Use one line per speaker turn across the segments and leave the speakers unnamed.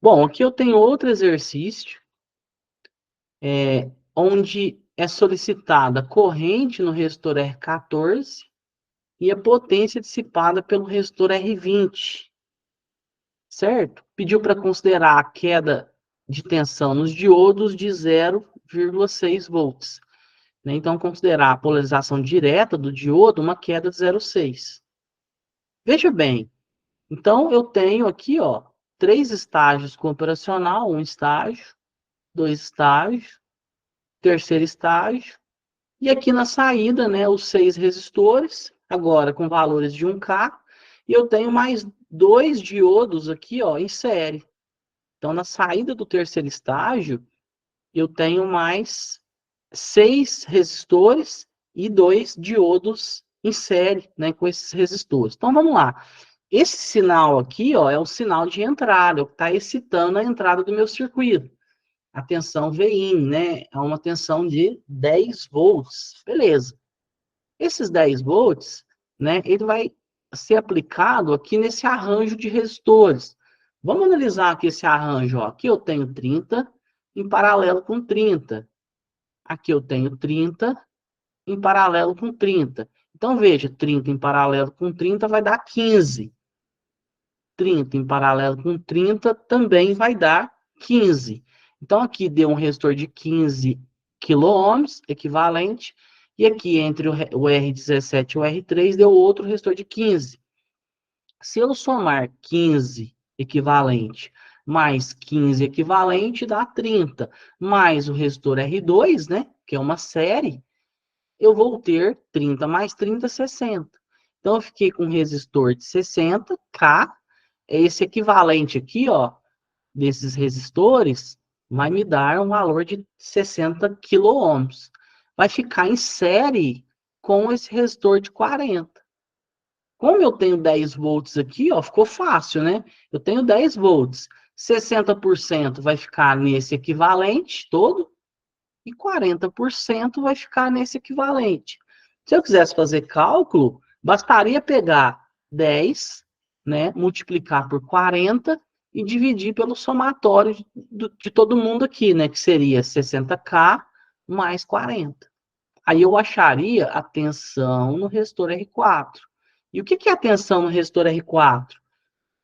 Bom, aqui eu tenho outro exercício, onde é solicitada a corrente no resistor R14 e a potência dissipada pelo resistor R20, certo? Pediu para considerar a queda de tensão nos diodos de 0,6 volts, né? Então, considerar a polarização direta do diodo uma queda de 0,6. Veja bem, então eu tenho aqui, ó, 3 estágios com operacional, um estágio, 2 estágios, terceiro estágio, e aqui na saída, né, os 6 resistores, agora com valores de 1K, e eu tenho mais 2 diodos aqui, ó, em série. Então, na saída do terceiro estágio, eu tenho mais 6 resistores e 2 diodos em série, né, com esses resistores. Então, vamos lá. Esse sinal aqui, ó, é o sinal de entrada, que está excitando a entrada do meu circuito. A tensão Vin, né? É uma tensão de 10 volts. Beleza. Esses 10 volts, né? Ele vai ser aplicado aqui nesse arranjo de resistores. Vamos analisar aqui esse arranjo. Ó. Aqui eu tenho 30 em paralelo com 30. Aqui eu tenho 30 em paralelo com 30. Então, veja, 30 em paralelo com 30 vai dar 15. 30 em paralelo com 30 também vai dar 15. Então, aqui deu um resistor de 15 quiloohms, equivalente, e aqui entre o R17 e o R3 deu outro resistor de 15. Se eu somar 15 equivalente mais 15 equivalente, dá 30. Mais o resistor R2, né, que é uma série, eu vou ter 30 mais 30, 60. Então, eu fiquei com um resistor de 60, K, esse equivalente aqui, ó, desses resistores, vai me dar um valor de 60 quiloohms. Vai ficar em série com esse resistor de 40. Como eu tenho 10 volts aqui, ó, ficou fácil, né? Eu tenho 10 volts. 60% vai ficar nesse equivalente todo e 40% vai ficar nesse equivalente. Se eu quisesse fazer cálculo, bastaria pegar 10, né, multiplicar por 40 e dividir pelo somatório de todo mundo aqui, né, que seria 60K mais 40. Aí eu acharia a tensão no resistor R4. E o que é a tensão no resistor R4?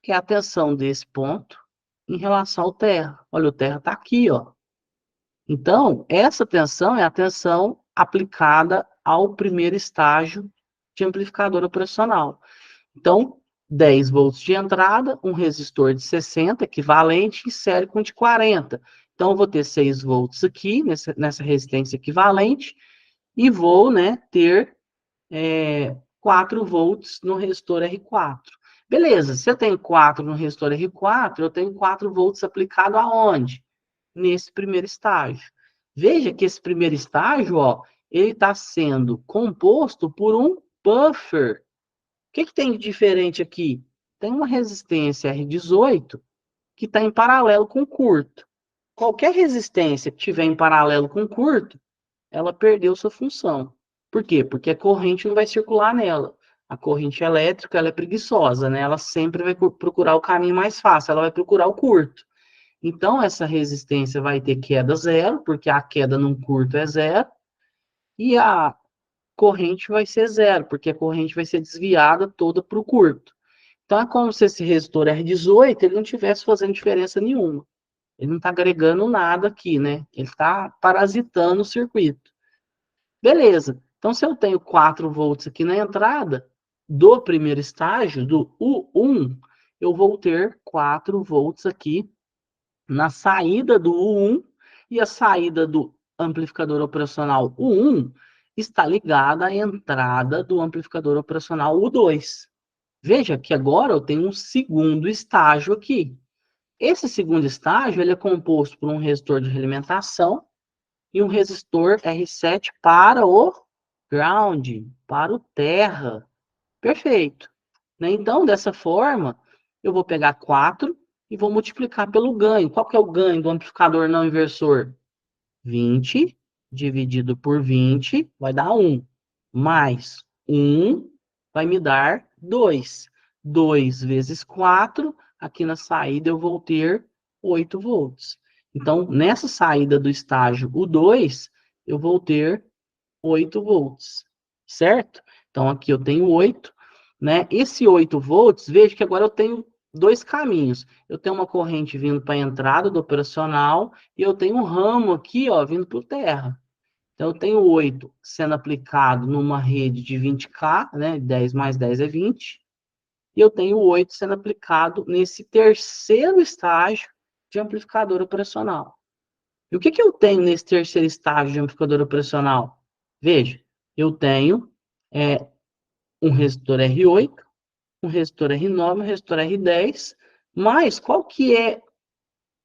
Que é a tensão desse ponto em relação ao terra. Olha, o terra está aqui, ó. Então, essa tensão é a tensão aplicada ao primeiro estágio de amplificador operacional. Então, 10 volts de entrada, um resistor de 60, equivalente, em série com de 40. Então, eu vou ter 6 volts aqui, nessa resistência equivalente, e vou, né, ter 4 volts no resistor R4. Beleza, se eu tenho 4 no resistor R4, eu tenho 4 volts aplicado aonde? Nesse primeiro estágio. Veja que esse primeiro estágio, ó, ele está sendo composto por um buffer. O que tem de diferente aqui? Tem uma resistência R18 que está em paralelo com o curto. Qualquer resistência que tiver em paralelo com o curto, ela perdeu sua função. Por quê? Porque a corrente não vai circular nela. A corrente elétrica, ela é preguiçosa, né? Ela sempre vai procurar o caminho mais fácil, ela vai procurar o curto. Então, essa resistência vai ter queda zero, porque a queda num curto é zero, e a corrente vai ser zero, porque a corrente vai ser desviada toda para o curto. Então, é como se esse resistor R18 ele não estivesse fazendo diferença nenhuma. Ele não está agregando nada aqui, né? Ele está parasitando o circuito. Beleza. Então, se eu tenho 4 volts aqui na entrada do primeiro estágio, do U1, eu vou ter 4 volts aqui na saída do U1, e a saída do amplificador operacional U1 está ligada à entrada do amplificador operacional U2. Veja que agora eu tenho um segundo estágio aqui. Esse segundo estágio ele é composto por um resistor de realimentação e um resistor R7 para o ground, para o terra. Perfeito. Né? Então, dessa forma, eu vou pegar 4 e vou multiplicar pelo ganho. Qual que é o ganho do amplificador não inversor? 20 dividido por 20 vai dar 1. Mais 1 vai me dar 2. 2 vezes 4, aqui na saída eu vou ter 8 volts. Então, nessa saída do estágio U2, eu vou ter 8 volts, certo? Então, aqui eu tenho 8, né? Esse 8 volts, veja que agora eu tenho dois caminhos. Eu tenho uma corrente vindo para a entrada do operacional e eu tenho um ramo aqui, ó, vindo para o terra. Então, eu tenho 8 sendo aplicado numa rede de 20K, né? 10 mais 10 é 20. E eu tenho 8 sendo aplicado nesse terceiro estágio de amplificador operacional. E o que eu tenho nesse terceiro estágio de amplificador operacional? Veja, eu tenho um resistor R8, um resistor R9, um resistor R10, mas qual que é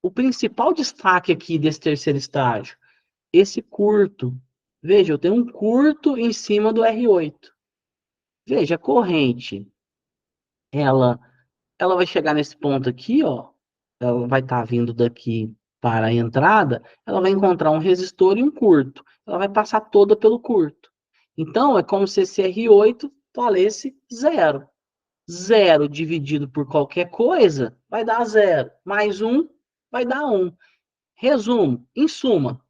o principal destaque aqui desse terceiro estágio? Esse curto. Veja, eu tenho um curto em cima do R8. Veja, a corrente, ela, ela vai chegar nesse ponto aqui, ó. Ela vai estar vindo daqui para a entrada, ela vai encontrar um resistor e um curto. Ela vai passar toda pelo curto. Então, é como se esse R8 valesse zero. Zero dividido por qualquer coisa vai dar zero. Mais um vai dar um. Resumo, em suma,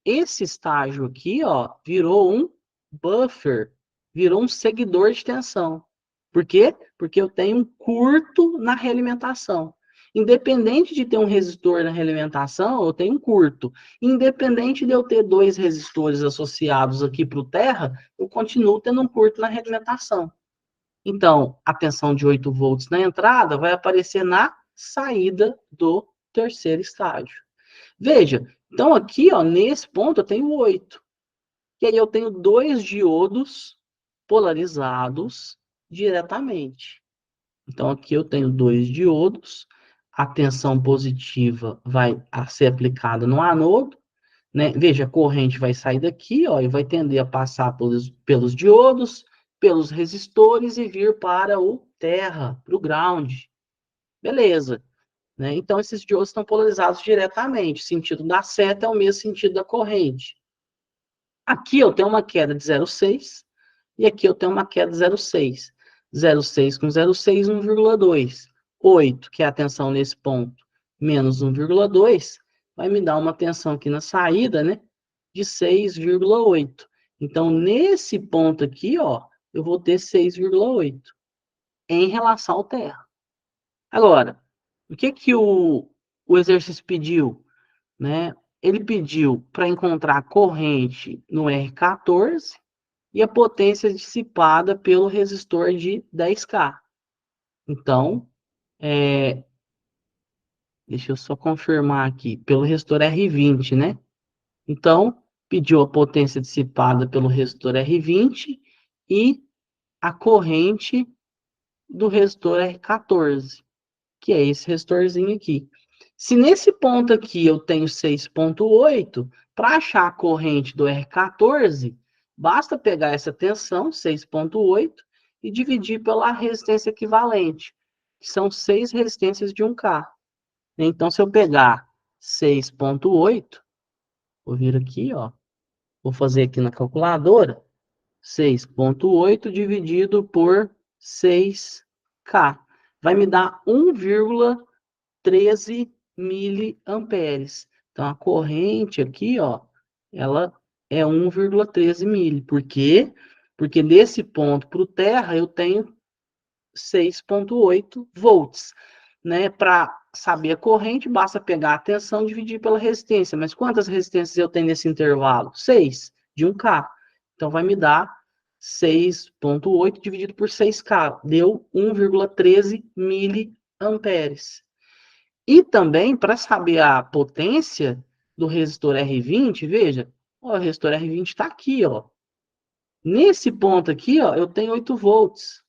esse estágio aqui, ó, virou um buffer, virou um seguidor de tensão. Por quê? Porque eu tenho um curto na realimentação. Independente de ter um resistor na realimentação, eu tenho um curto. Independente de eu ter dois resistores associados aqui para o terra, eu continuo tendo um curto na realimentação. Então, a tensão de 8 volts na entrada vai aparecer na saída do terceiro estágio. Veja, então aqui, ó, nesse ponto eu tenho 8. E aí eu tenho dois diodos polarizados diretamente. Então aqui eu tenho dois diodos, a tensão positiva vai ser aplicada no anodo, né? Veja, a corrente vai sair daqui, ó, e vai tender a passar pelos diodos, pelos resistores e vir para o terra, para o ground. Beleza. Né? Então, esses diodos estão polarizados diretamente. O sentido da seta é o mesmo sentido da corrente. Aqui eu tenho uma queda de 0,6 e aqui eu tenho uma queda de 0,6. 0,6 com 0,6, 1,2. 8, que é a tensão nesse ponto, menos 1,2, vai me dar uma tensão aqui na saída, né, de 6,8. Então, nesse ponto aqui, ó, eu vou ter 6,8 em relação ao terra. Agora, o que o exercício pediu? Né? Ele pediu para encontrar a corrente no R14 e a potência dissipada pelo resistor de 10K. Então, deixa eu só confirmar aqui, pelo resistor R20, né? Então, pediu a potência dissipada pelo resistor R20 e a corrente do resistor R14, que é esse resistorzinho aqui. Se nesse ponto aqui eu tenho 6,8, para achar a corrente do R14, basta pegar essa tensão, 6,8, e dividir pela resistência equivalente, que são 6 resistências de 1K. Então, se eu pegar 6,8, vou vir aqui, ó, vou fazer aqui na calculadora, 6,8 dividido por 6K. Vai me dar 1,13 miliamperes. Então, a corrente aqui, ó, ela é 1,13 mili. Por quê? Porque desse ponto para o terra eu tenho 6,8 volts. Né? Para saber a corrente, basta pegar a tensão e dividir pela resistência. Mas quantas resistências eu tenho nesse intervalo? 6, de 1K. Então, vai me dar 6,8 dividido por 6K. Deu 1,13 miliamperes. E também, para saber a potência do resistor R20, veja, ó, o resistor R20 está aqui, ó. Nesse ponto aqui, ó, eu tenho 8 volts.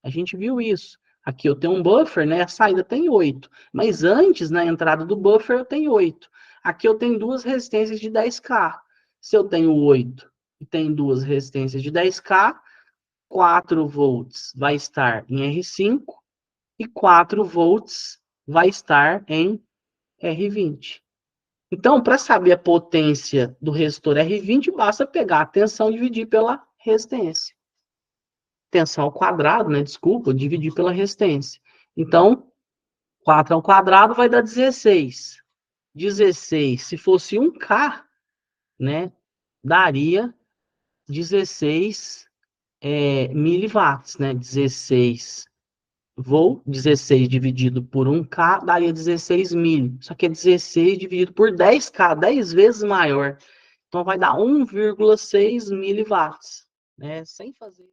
A gente viu isso. Aqui eu tenho um buffer, né? A saída tem 8. Mas antes, na entrada do buffer, eu tenho 8. Aqui eu tenho duas resistências de 10K. Se eu tenho 8 e tenho duas resistências de 10K, 4 volts vai estar em R5 e 4 volts vai estar em R20. Então, para saber a potência do resistor R20, basta pegar a tensão e dividir pela resistência. Tensão ao quadrado, né? Desculpa, dividir pela resistência. Então, 4 ao quadrado vai dar 16. 16, se fosse 1K, né, daria 16 miliwatts, né? 16 dividido por 1K daria 16 mil. Só que é 16 dividido por 10K, 10 vezes maior. Então vai dar 1,6 miliwatts, né? Sem fazer